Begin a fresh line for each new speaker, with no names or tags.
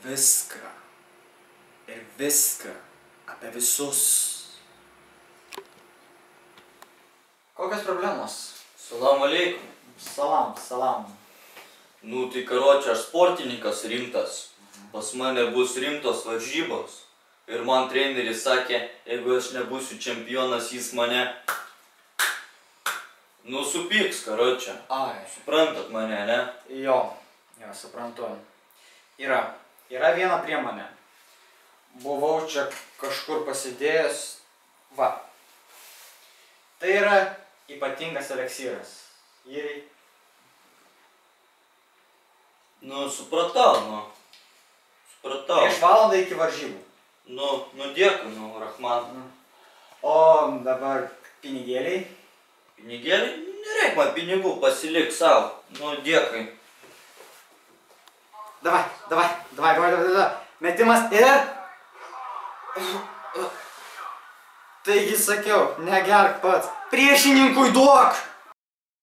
viską. Ir viską apie visus.
Kokios problemos?
Salam aleikum.
Salam.
Nu tai karoči, aš sportininkas rimtas. Pas mane bus rimtos varžybos. Ir man treneris sakė, jeigu aš nebūsiu čempionas, jis mane supyks, karoči.
Ai.
Suprantat mane, ne?
Jo, suprantu. Yra viena priemonė. Buvau čia kažkur pasidėjęs. Va. Tai yra ypatingas eleksyras.
Supratau.
Prieš valandą iki varžybų.
Dėkui, Rahman.
O dabar pinigėliai?
Pinigėliai? Nereik man pinigų, pasilik savo. Dėkui.
Davai. Metimas ir... Taigi sakiau, negerk pats. Priešininkui duok!